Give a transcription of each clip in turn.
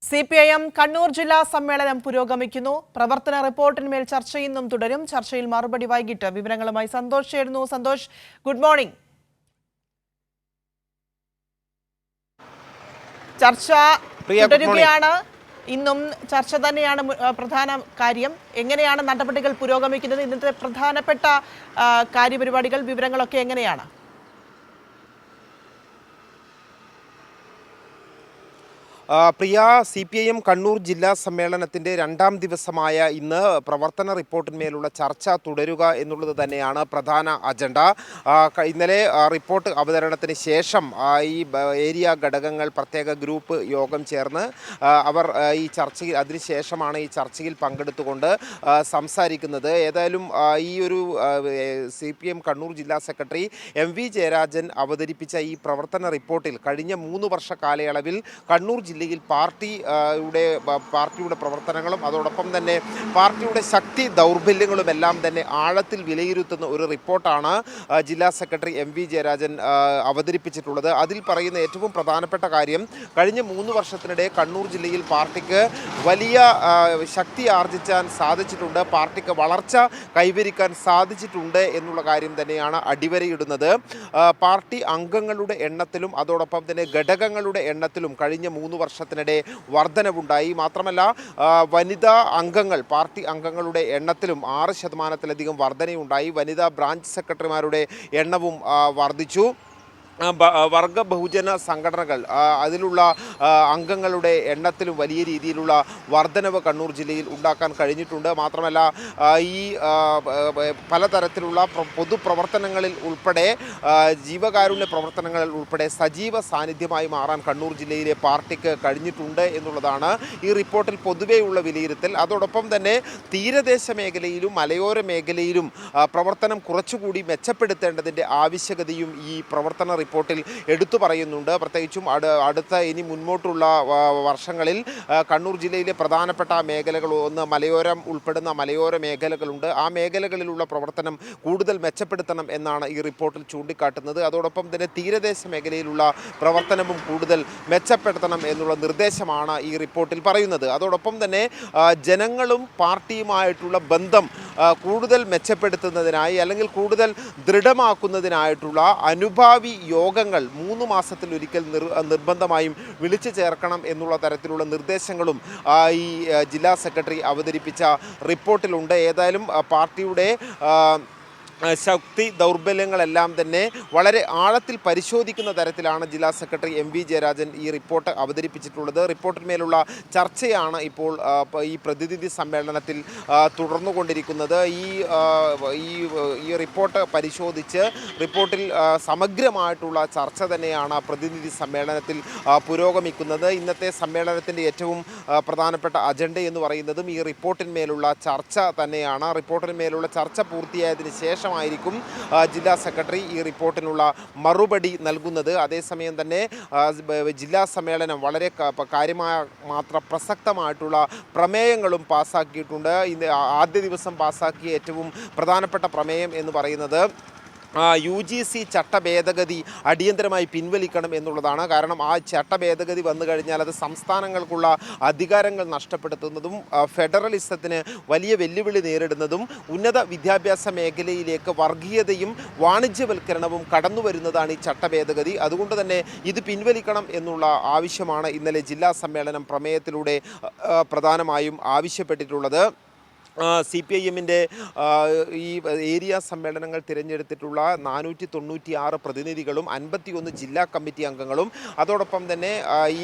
CPIM Kannur ജില്ലാ സമ്മേളനം പുരോഗമിക്കുന്നു. പ്രവർത്തന റിപ്പോർട്ടിന്മേൽ ചർച്ച ഇന്നും തുടരും. ചർച്ചയിൽ മറുപടി വൈകിട്ട്. വിവരങ്ങളുമായി സന്തോഷ് ചേരുന്നു. Santhosh, good morning. ചർച്ച തുടരുകയാണ്. ഇന്നും ചർച്ച തന്നെയാണ് പ്രധാന കാര്യം. എങ്ങനെയാണ് നടപടികൾ പുരോഗമിക്കുന്നത്? ഇന്നത്തെ പ്രധാനപ്പെട്ട കാര്യപരിപാടികൾ, വിവരങ്ങളൊക്കെ എങ്ങനെയാണ്? പ്രിയ, CPIM കണ്ണൂർ ജില്ലാ സമ്മേളനത്തിൻ്റെ രണ്ടാം ദിവസമായ ഇന്ന് പ്രവർത്തന റിപ്പോർട്ടിന്മേലുള്ള ചർച്ച തുടരുക എന്നുള്ളത് തന്നെയാണ് പ്രധാന അജണ്ട. ഇന്നലെ റിപ്പോർട്ട് അവതരണത്തിന് ശേഷം ഈ ഏരിയ ഘടകങ്ങൾ പ്രത്യേക ഗ്രൂപ്പ് യോഗം ചേർന്ന് അവർ ഈ ചർച്ചയിൽ അതിനുശേഷമാണ് ഈ ചർച്ചയിൽ പങ്കെടുത്തുകൊണ്ട് സംസാരിക്കുന്നത്. ഏതായാലും ഈ ഒരു CPIM കണ്ണൂർ ജില്ലാ സെക്രട്ടറി MV ജയരാജൻ അവതരിപ്പിച്ച ഈ പ്രവർത്തന റിപ്പോർട്ടിൽ കഴിഞ്ഞ 3 വർഷ കാലയളവിൽ കണ്ണൂർ ജില്ലയിൽ പാർട്ടിയുടെ പ്രവർത്തനങ്ങളും അതോടൊപ്പം തന്നെ പാർട്ടിയുടെ ശക്തി ദൗർബല്യങ്ങളുമെല്ലാം തന്നെ ആഴത്തിൽ വിലയിരുത്തുന്ന ഒരു റിപ്പോർട്ടാണ് ജില്ലാ സെക്രട്ടറി MV ജയരാജൻ അവതരിപ്പിച്ചിട്ടുള്ളത്. അതിൽ പറയുന്ന ഏറ്റവും പ്രധാനപ്പെട്ട കാര്യം, കഴിഞ്ഞ 3 വർഷത്തിനിടെ കണ്ണൂർ ജില്ലയിൽ പാർട്ടിക്ക് വലിയ ശക്തി ആർജിക്കാൻ സാധിച്ചിട്ടുണ്ട്, പാർട്ടിക്ക് വളർച്ച കൈവരിക്കാൻ സാധിച്ചിട്ടുണ്ട് എന്നുള്ള കാര്യം തന്നെയാണ് അടിവരയിടുന്നത്. പാർട്ടി അംഗങ്ങളുടെ എണ്ണത്തിലും അതോടൊപ്പം തന്നെ ഘടകങ്ങളുടെ എണ്ണത്തിലും കഴിഞ്ഞ 3 വർഷത്തിനിടെ വർധനവുണ്ടായി. മാത്രമല്ല വനിതാ അംഗങ്ങൾ, പാർട്ടി അംഗങ്ങളുടെ എണ്ണത്തിലും 6% വർധനയുണ്ടായി. വനിതാ ബ്രാഞ്ച് സെക്രട്ടറിമാരുടെ എണ്ണവും വർദ്ധിച്ചു. വർഗ ബഹുജന സംഘടനകൾ അതിലുള്ള അംഗങ്ങളുടെ എണ്ണത്തിലും വലിയ രീതിയിലുള്ള വർധനവ് കണ്ണൂർ ജില്ലയിൽ ഉണ്ടാക്കാൻ കഴിഞ്ഞിട്ടുണ്ട്. മാത്രമല്ല ഈ പലതരത്തിലുള്ള പൊതുപ്രവർത്തനങ്ങളിൽ ഉൾപ്പെടെ ജീവകാരുണ്യ പ്രവർത്തനങ്ങളിൽ ഉൾപ്പെടെ സജീവ സാന്നിധ്യമായി മാറാൻ കണ്ണൂർ ജില്ലയിലെ പാർട്ടിക്ക് കഴിഞ്ഞിട്ടുണ്ട് എന്നുള്ളതാണ് ഈ റിപ്പോർട്ടിൽ പൊതുവെയുള്ള വിലയിരുത്തൽ. അതോടൊപ്പം തന്നെ തീരദേശ മേഖലയിലും മലയോര മേഖലയിലും പ്രവർത്തനം കുറച്ചുകൂടി മെച്ചപ്പെടുത്തേണ്ടതിൻ്റെ ആവശ്യകതയും ഈ പ്രവർത്തന റിപ്പോർട്ടിൽ എടുത്തു പറയുന്നുണ്ട്. പ്രത്യേകിച്ചും അടുത്ത ഇനി മുന്നോട്ടുള്ള വർഷങ്ങളിൽ കണ്ണൂർ ജില്ലയിലെ പ്രധാനപ്പെട്ട മേഖലകൾ, ഒന്ന് മലയോരം ഉൾപ്പെടുന്ന മലയോര മേഖലകളുണ്ട്. ആ മേഖലകളിലുള്ള പ്രവർത്തനം കൂടുതൽ മെച്ചപ്പെടുത്തണം എന്നാണ് ഈ റിപ്പോർട്ടിൽ ചൂണ്ടിക്കാട്ടുന്നത്. അതോടൊപ്പം തന്നെ തീരദേശ മേഖലയിലുള്ള പ്രവർത്തനവും കൂടുതൽ മെച്ചപ്പെടുത്തണം എന്നുള്ള നിർദ്ദേശമാണ് ഈ റിപ്പോർട്ടിൽ പറയുന്നത്. അതോടൊപ്പം തന്നെ ജനങ്ങളും പാർട്ടിയുമായിട്ടുള്ള ബന്ധം കൂടുതൽ മെച്ചപ്പെടുത്തുന്നതിനായി അല്ലെങ്കിൽ കൂടുതൽ ദൃഢമാക്കുന്നതിനായിട്ടുള്ള അനുഭാവി യോഗങ്ങൾ 3 മാസത്തിലൊരിക്കൽ നിർബന്ധമായും വിളിച്ചു ചേർക്കണം എന്നുള്ള തരത്തിലുള്ള നിർദ്ദേശങ്ങളും ഈ ജില്ലാ സെക്രട്ടറി അവതരിപ്പിച്ച റിപ്പോർട്ടിലുണ്ട്. ഏതായാലും പാർട്ടിയുടെ ശക്തി ദൗർബല്യങ്ങളെല്ലാം തന്നെ വളരെ ആഴത്തിൽ പരിശോധിക്കുന്ന തരത്തിലാണ് ജില്ലാ സെക്രട്ടറി MV ജയരാജൻ ഈ റിപ്പോർട്ട് അവതരിപ്പിച്ചിട്ടുള്ളത്. റിപ്പോർട്ടിന്മേലുള്ള ചർച്ചയാണ് ഇപ്പോൾ ഈ പ്രതിനിധി സമ്മേളനത്തിൽ തുടർന്നുകൊണ്ടിരിക്കുന്നത്. ഈ റിപ്പോർട്ട് പരിശോധിച്ച് റിപ്പോർട്ടിൽ സമഗ്രമായിട്ടുള്ള ചർച്ച തന്നെയാണ് പ്രതിനിധി സമ്മേളനത്തിൽ പുരോഗമിക്കുന്നത്. ഇന്നത്തെ സമ്മേളനത്തിൻ്റെ ഏറ്റവും പ്രധാനപ്പെട്ട അജണ്ട എന്ന് പറയുന്നതും ഈ റിപ്പോർട്ടിന്മേലുള്ള ചർച്ച തന്നെയാണ്. റിപ്പോർട്ടിന്മേലുള്ള ചർച്ച പൂർത്തിയായതിനു ശേഷം ആയിരിക്കും ജില്ലാ സെക്രട്ടറി ഈ റിപ്പോർട്ടിനുള്ള മറുപടി നൽകുന്നത്. അതേസമയം തന്നെ ജില്ലാ സമ്മേളനം വളരെ കാര്യമായ പ്രസക്തമായിട്ടുള്ള പ്രമേയങ്ങളും പാസ്സാക്കിയിട്ടുണ്ട്. ഇന്ന് ആദ്യ ദിവസം പാസ്സാക്കിയ ഏറ്റവും പ്രധാനപ്പെട്ട പ്രമേയം എന്ന് പറയുന്നത് UGC ചട്ട ഭേദഗതി അടിയന്തരമായി പിൻവലിക്കണം എന്നുള്ളതാണ്. കാരണം ആ ചട്ട ഭേദഗതി വന്നു കഴിഞ്ഞാൽ അത് സംസ്ഥാനങ്ങൾക്കുള്ള അധികാരങ്ങൾ നഷ്ടപ്പെടുത്തുന്നതും ഫെഡറലിസത്തിന് വലിയ വെല്ലുവിളി നേരിടുന്നതും ഉന്നത വിദ്യാഭ്യാസ മേഖലയിലേക്ക് വർഗീയതയും വാണിജ്യവൽക്കരണവും കടന്നു വരുന്നതാണ് ഈ ചട്ട ഭേദഗതി. അതുകൊണ്ട് തന്നെ ഇത് പിൻവലിക്കണം എന്നുള്ള ആവശ്യമാണ് ഇന്നലെ ജില്ലാ സമ്മേളനം പ്രമേയത്തിലൂടെ പ്രധാനമായും ആവശ്യപ്പെട്ടിട്ടുള്ളത്. CPIMൻ്റെ ഈ ഏരിയ സമ്മേളനങ്ങൾ തിരഞ്ഞെടുത്തിട്ടുള്ള 496 പ്രതിനിധികളും 51 ജില്ലാ കമ്മിറ്റി അംഗങ്ങളും അതോടൊപ്പം തന്നെ ഈ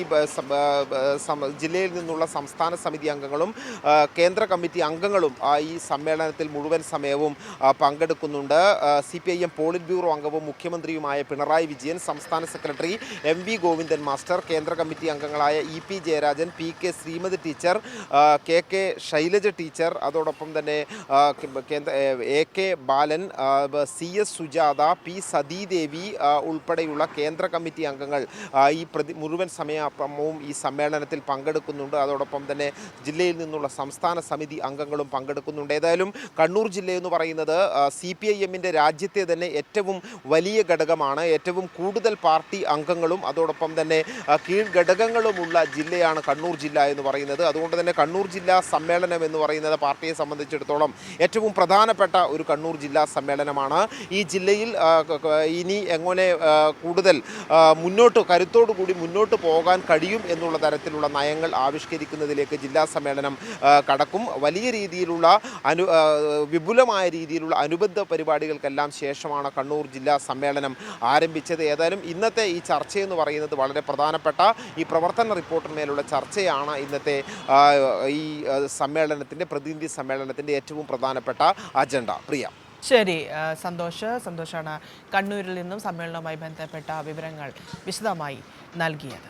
ജില്ലയിൽ നിന്നുള്ള സംസ്ഥാന സമിതി അംഗങ്ങളും കേന്ദ്ര കമ്മിറ്റി അംഗങ്ങളും ഈ സമ്മേളനത്തിൽ മുഴുവൻ സമയവും പങ്കെടുക്കുന്നുണ്ട്. CPIM പോളിറ്റ് ബ്യൂറോ അംഗവും മുഖ്യമന്ത്രിയുമായ പിണറായി വിജയൻ, സംസ്ഥാന സെക്രട്ടറി MV ഗോവിന്ദൻ മാസ്റ്റർ, കേന്ദ്ര കമ്മിറ്റി അംഗങ്ങളായ EP Jayarajan, PK Shrimati teacher, KK Shailaja teacher, അതോടൊപ്പം തന്നെ AK ബാലൻ, CS സുജാത, P സതീദേവി ഉൾപ്പെടെയുള്ള കേന്ദ്ര കമ്മിറ്റി അംഗങ്ങൾ ഈ മുഴുവൻ സമയവും ഈ സമ്മേളനത്തിൽ പങ്കെടുക്കുന്നുണ്ട്. അതോടൊപ്പം തന്നെ ജില്ലയിൽ നിന്നുള്ള സംസ്ഥാന സമിതി അംഗങ്ങളും പങ്കെടുക്കുന്നുണ്ട്. ഏതായാലും കണ്ണൂർ ജില്ലയെന്ന് പറയുന്നത് CPIM-ൻ്റെ രാജ്യത്തെ തന്നെ ഏറ്റവും വലിയ ഘടകമാണ്. ഏറ്റവും കൂടുതൽ പാർട്ടി അംഗങ്ങളും അതോടൊപ്പം തന്നെ കീഴ്ഘടകങ്ങളുമുള്ള ജില്ലയാണ് കണ്ണൂർ ജില്ല എന്ന് പറയുന്നത്. അതുകൊണ്ട് തന്നെ കണ്ണൂർ ജില്ലാ സമ്മേളനം എന്ന് പറയുന്നത് പാർട്ടിയെ സംബന്ധിച്ചിടത്തോളം ഏറ്റവും പ്രധാനപ്പെട്ട ഒരു കണ്ണൂർ ജില്ലാ സമ്മേളനമാണ്. ഈ ജില്ലയിൽ ഇനി എങ്ങനെ കൂടുതൽ കരുത്തോടു കൂടി മുന്നോട്ട് പോകാൻ കഴിയും എന്നുള്ള തരത്തിലുള്ള നയങ്ങൾ ആവിഷ്കരിക്കുന്നതിലേക്ക് ജില്ലാ സമ്മേളനം കടക്കും. വലിയ രീതിയിലുള്ള വിപുലമായ രീതിയിലുള്ള അനുബന്ധ പരിപാടികൾക്കെല്ലാം ശേഷമാണ് കണ്ണൂർ ജില്ലാ സമ്മേളനം ആരംഭിച്ചത്. ഏതായാലും ഇന്നത്തെ ഈ ചർച്ചയെന്ന് പറയുന്നത് വളരെ പ്രധാനപ്പെട്ട ഈ പ്രവർത്തന റിപ്പോർട്ടിന്മേലുള്ള ചർച്ചയാണ് ഇന്നത്തെ ഈ പ്രതിനിധി സമ്മേളനത്തിൻ്റെ ഏറ്റവും പ്രധാനപ്പെട്ട അജണ്ട. പ്രിയ. ശരി, സന്തോഷാണ് കണ്ണൂരിൽ നിന്നും സമ്മേളനവുമായി ബന്ധപ്പെട്ട വിവരങ്ങൾ വിശദമായി നൽകിയത്.